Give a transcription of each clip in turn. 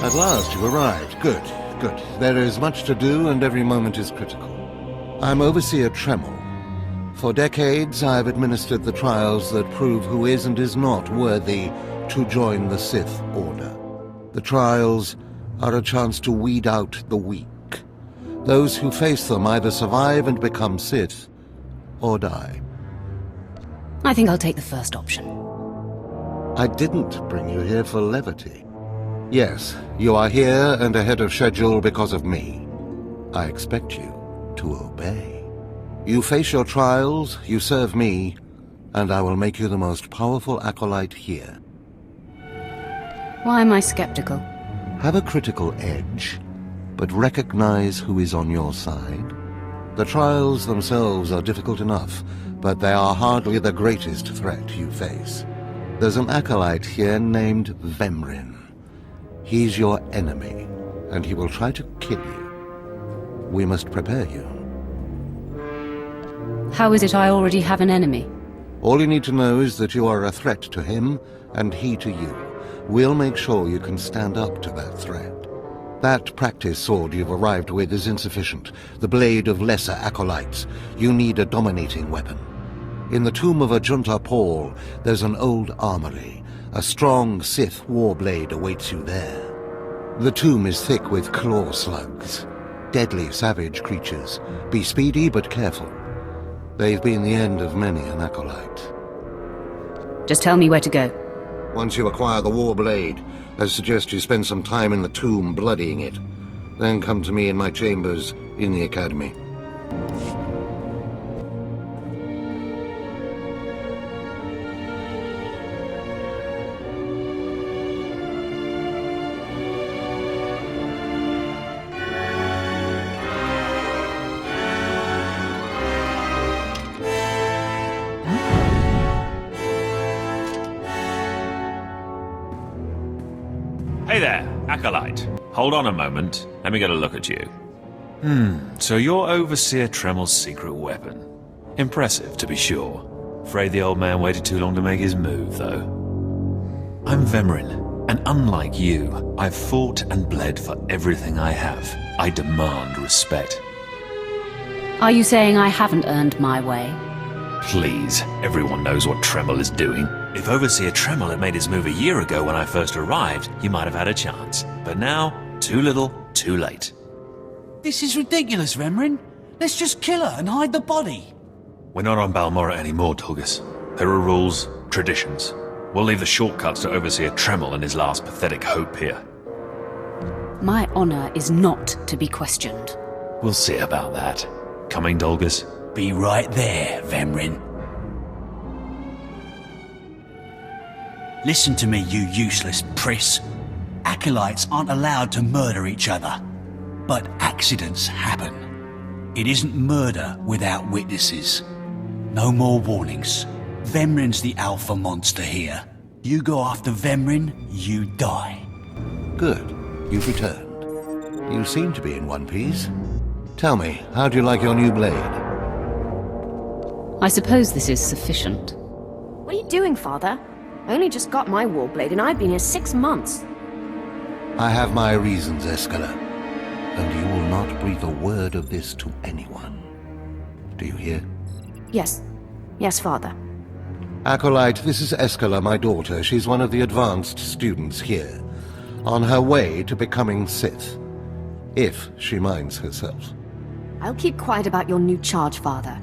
At last you arrived. Good, good. There is much to do and every moment is critical. I'm Overseer Tremel. For decades I have administered the trials that prove who is and is not worthy to join the Sith Order. The trials are a chance to weed out the weak. Those who face them either survive and become Sith, or die. I think I'll take the first option. I didn't bring you here for levity. Yes, you are here and ahead of schedule because of me. I expect you to obey. You face your trials, you serve me, and I will make you the most powerful acolyte here. Why am I skeptical? Have a critical edge, but recognize who is on your side. The trials themselves are difficult enough, but they are hardly the greatest threat you face. There's an acolyte here named Vemrin. He's your enemy, and he will try to kill you. We must prepare you. How is it I already have an enemy? All you need to know is that you are a threat to him, and he to you. We'll make sure you can stand up to that threat. That practice sword you've arrived with is insufficient. The blade of lesser acolytes. You need a dominating weapon. In the tomb of Ajunta Paul, there's an old armory. A strong Sith warblade awaits you there. The tomb is thick with claw slugs. Deadly savage creatures. Be speedy but careful. They've been the end of many an acolyte. Just tell me where to go. Once you acquire the warblade, I suggest you spend some time in the tomb bloodying it. Then come to me in my chambers in the academy. Hey there, Acolyte. Hold on a moment. Let me get a look at you. So you're Overseer Tremel's secret weapon. Impressive, to be sure. Afraid the old man waited too long to make his move, though. I'm Vemrin, and unlike you, I've fought and bled for everything I have. I demand respect. Are you saying I haven't earned my way? Please, everyone knows what Tremel is doing. If Overseer Tremel had made his move a year ago when I first arrived, you might have had a chance. But now, too little, too late. This is ridiculous, Vemrin. Let's just kill her and hide the body. We're not on Balmorra anymore, Tulgus. There are rules, traditions. We'll leave the shortcuts to Overseer Tremel and his last pathetic hope here. My honor is not to be questioned. We'll see about that. Coming, Dolgus? Be right there, Vemrin. Listen to me, you useless priss. Acolytes aren't allowed to murder each other. But accidents happen. It isn't murder without witnesses. No more warnings. Vemrin's the alpha monster here. You go after Vemrin, you die. Good. You've returned. You seem to be in one piece. Tell me, how do you like your new blade? I suppose this is sufficient. What are you doing, Father? I only just got my warblade and I've been here 6 months. I have my reasons, Escala. And you will not breathe a word of this to anyone. Do you hear? Yes. Yes, Father. Acolyte, this is Escala, my daughter. She's one of the advanced students here. On her way to becoming Sith. If she minds herself. I'll keep quiet about your new charge, Father.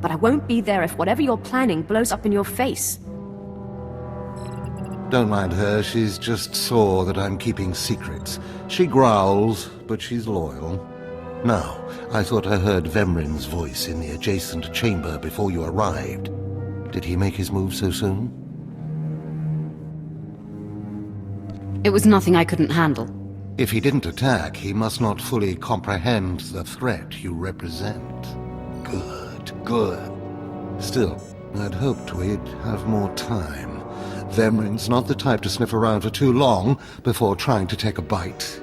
But I won't be there if whatever you're planning blows up in your face. Don't mind her, she's just sore that I'm keeping secrets. She growls, but she's loyal. Now, I thought I heard Vemrin's voice in the adjacent chamber before you arrived. Did he make his move so soon? It was nothing I couldn't handle. If he didn't attack, he must not fully comprehend the threat you represent. Good, good. Still, I'd hoped we'd have more time. Vemrin's not the type to sniff around for too long before trying to take a bite.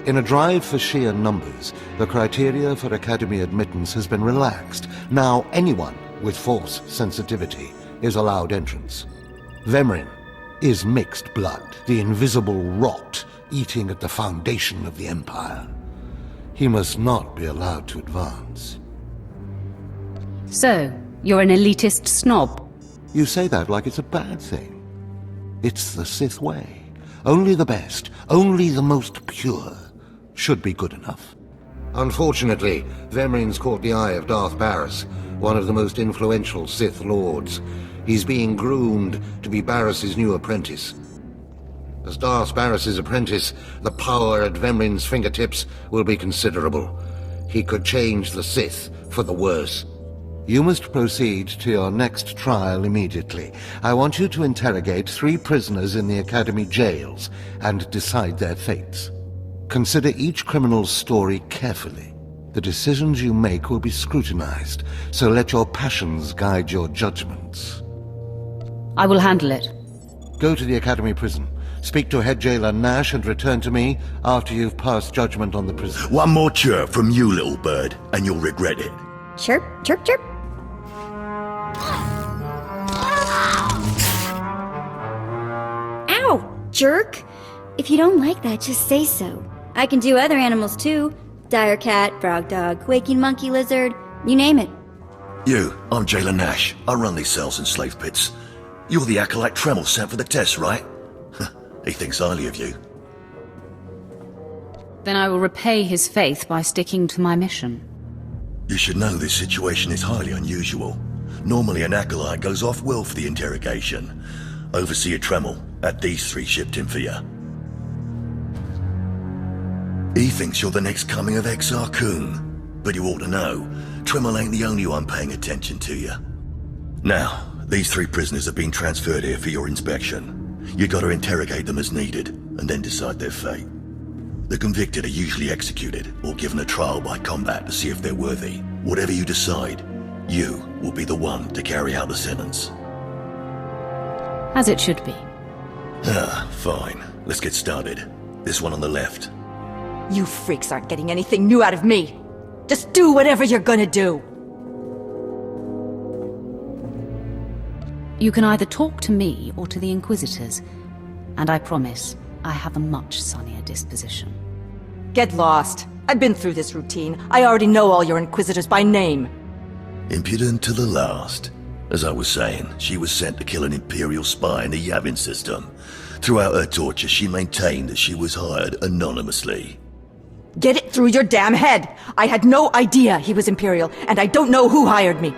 In a drive for sheer numbers, the criteria for Academy admittance has been relaxed. Now anyone with Force sensitivity is allowed entrance. Vemrin is mixed blood, the invisible rot eating at the foundation of the Empire. He must not be allowed to advance. So, you're an elitist snob? You say that like it's a bad thing. It's the Sith way. Only the best, only the most pure, should be good enough. Unfortunately, Vemrin's caught the eye of Darth Barris, one of the most influential Sith Lords. He's being groomed to be Barris's new apprentice. As Darth Barris's apprentice, the power at Vemrin's fingertips will be considerable. He could change the Sith for the worse. You must proceed to your next trial immediately. I want you to interrogate 3 prisoners in the Academy jails and decide their fates. Consider each criminal's story carefully. The decisions you make will be scrutinized, so let your passions guide your judgments. I will handle it. Go to the Academy prison. Speak to head jailer Nash and return to me after you've passed judgment on the prison. One more chirp from you, little bird, and you'll regret it. Chirp, chirp, chirp. Ow, jerk! If you don't like that, just say so. I can do other animals too. Dire cat, frog dog, quaking monkey lizard, you name it. You, I'm Jailer Nash. I run these cells and slave pits. You're the acolyte Tremel sent for the test, right? He thinks highly of you. Then I will repay his faith by sticking to my mission. You should know this situation is highly unusual. Normally an acolyte goes off-world for the interrogation. Overseer Tremel, at these 3 shipped him for you. He thinks you're the next coming of Exar Kun, but you ought to know, Tremel ain't the only one paying attention to you. Now, these 3 prisoners have been transferred here for your inspection. You gotta interrogate them as needed, and then decide their fate. The convicted are usually executed, or given a trial by combat to see if they're worthy. Whatever you decide, you will be the one to carry out the sentence. As it should be. Fine. Let's get started. This one on the left. You freaks aren't getting anything new out of me. Just do whatever you're gonna do. You can either talk to me or to the Inquisitors, and I promise I have a much sunnier disposition. Get lost. I've been through this routine. I already know all your Inquisitors by name. Impudent to the last. As I was saying, she was sent to kill an Imperial spy in the Yavin system. Throughout her torture, she maintained that she was hired anonymously. Get it through your damn head! I had no idea he was Imperial, and I don't know who hired me.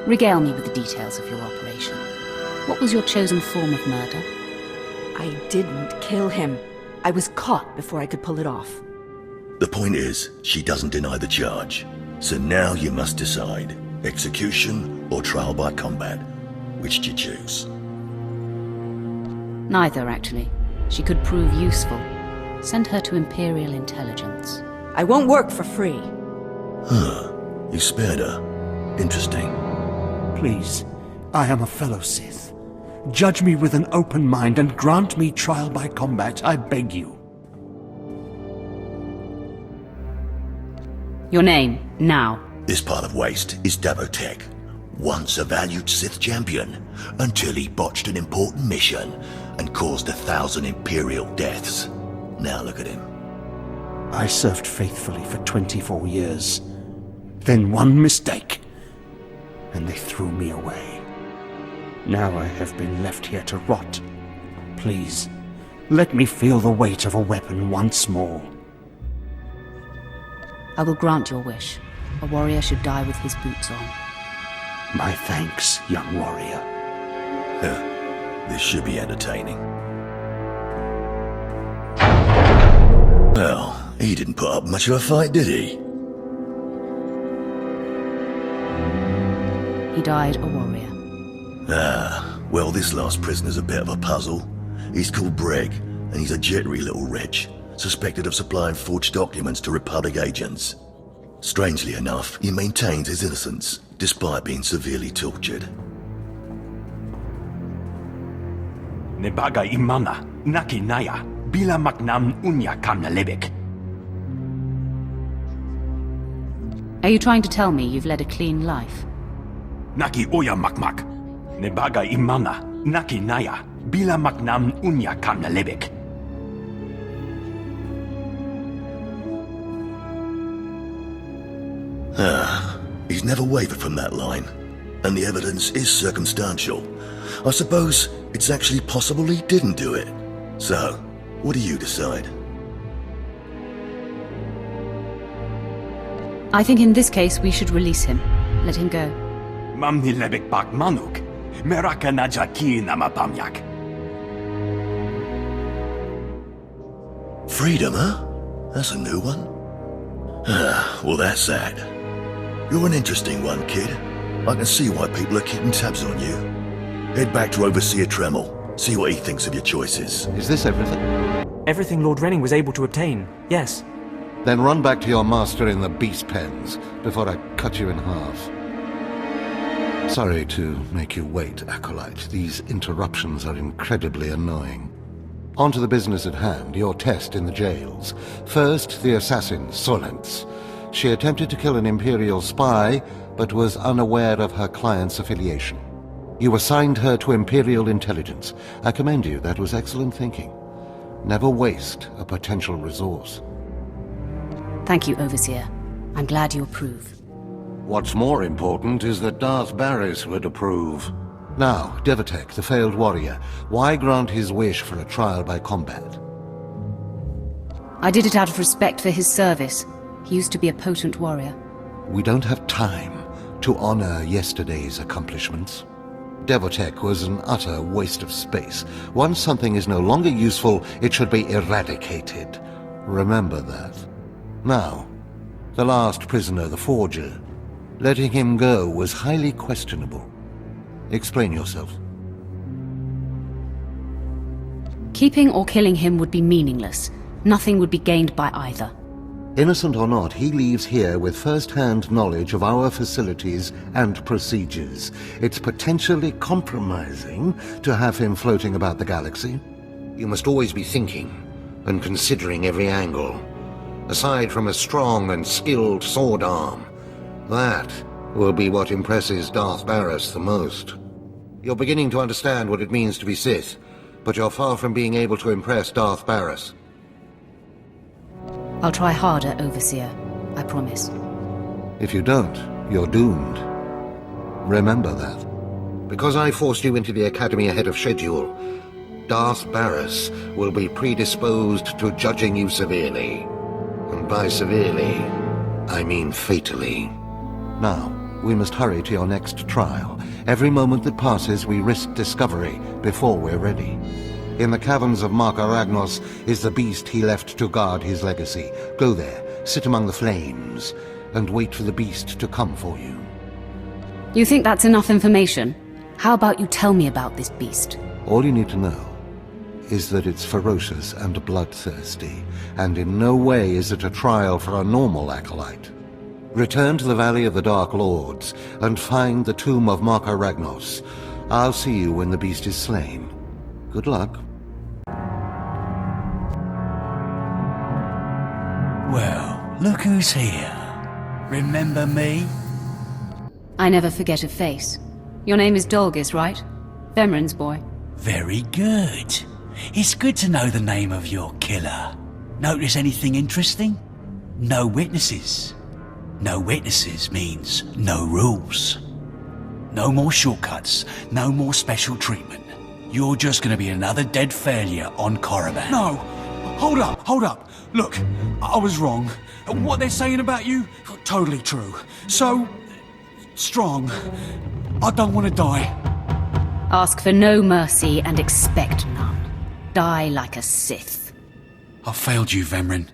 Regale me with the details of your operation. What was your chosen form of murder? I didn't kill him. I was caught before I could pull it off. The point is, she doesn't deny the charge. So now you must decide, execution or trial by combat. Which do you choose? Neither, actually. She could prove useful. Send her to Imperial Intelligence. I won't work for free. You spared her. Interesting. Please, I am a fellow Sith. Judge me with an open mind and grant me trial by combat, I beg you. Your name, now. This pile of waste is Dabotech, once a valued Sith champion, until he botched an important mission and caused 1,000 Imperial deaths. Now look at him. I served faithfully for 24 years. Then one mistake, and they threw me away. Now I have been left here to rot. Please, let me feel the weight of a weapon once more. I will grant your wish. A warrior should die with his boots on. My thanks, young warrior. This should be entertaining. Well, he didn't put up much of a fight, did he? He died a warrior. Well, this last prisoner's a bit of a puzzle. He's called Breg, and he's a jittery little wretch, suspected of supplying forged documents to Republic agents. Strangely enough, he maintains his innocence, despite being severely tortured. Nebaga imana, naki naya, bila maknam unya kamnalebek. Are you trying to tell me you've led a clean life? Naki oya makmak. Nebaga imana, naki naya, bila maknam unya kamnalibik. He's never wavered from that line, and the evidence is circumstantial. I suppose it's actually possible he didn't do it. So, what do you decide? I think in this case we should release him. Let him go. Mamni lebik bak manuk. Meraka najaki namapamyak. Freedom, huh? That's a new one. Well, that's that. You're an interesting one, kid. I can see why people are keeping tabs on you. Head back to Overseer Tremel. See what he thinks of your choices. Is this everything? Everything Lord Renning was able to obtain, yes. Then run back to your master in the beast pens before I cut you in half. Sorry to make you wait, Acolyte. These interruptions are incredibly annoying. On to the business at hand, your test in the jails. First, the assassin, Solence. She attempted to kill an Imperial spy, but was unaware of her client's affiliation. You assigned her to Imperial intelligence. I commend you, that was excellent thinking. Never waste a potential resource. Thank you, Overseer. I'm glad you approve. What's more important is that Darth Barris would approve. Now, Devatek, the failed warrior, why grant his wish for a trial by combat? I did it out of respect for his service. He used to be a potent warrior. We don't have time to honor yesterday's accomplishments. Devatek was an utter waste of space. Once something is no longer useful, it should be eradicated. Remember that. Now, the last prisoner, the Forger. Letting him go was highly questionable. Explain yourself. Keeping or killing him would be meaningless. Nothing would be gained by either. Innocent or not, he leaves here with first-hand knowledge of our facilities and procedures. It's potentially compromising to have him floating about the galaxy. You must always be thinking and considering every angle. Aside from a strong and skilled sword arm, that will be what impresses Darth Barris the most. You're beginning to understand what it means to be Sith, but you're far from being able to impress Darth Barris. I'll try harder, Overseer. I promise. If you don't, you're doomed. Remember that. Because I forced you into the Academy ahead of schedule, Darth Barris will be predisposed to judging you severely. And by severely, I mean fatally. Now, we must hurry to your next trial. Every moment that passes, we risk discovery before we're ready. In the caverns of Mark Aragnos is the beast he left to guard his legacy. Go there, sit among the flames, and wait for the beast to come for you. You think that's enough information? How about you tell me about this beast? All you need to know is that it's ferocious and bloodthirsty, and in no way is it a trial for a normal acolyte. Return to the Valley of the Dark Lords, and find the tomb of Mark Aragnos. I'll see you when the beast is slain. Good luck. Well, look who's here. Remember me? I never forget a face. Your name is Dolgus, right? Vemren's boy. Very good. It's good to know the name of your killer. Notice anything interesting? No witnesses. No witnesses means no rules. No more shortcuts, no more special treatment. You're just gonna be another dead failure on Korriban. No! Hold up! Look, I was wrong. What they're saying about you, totally true. So, strong. I don't want to die. Ask for no mercy and expect none. Die like a Sith. I failed you, Vemren.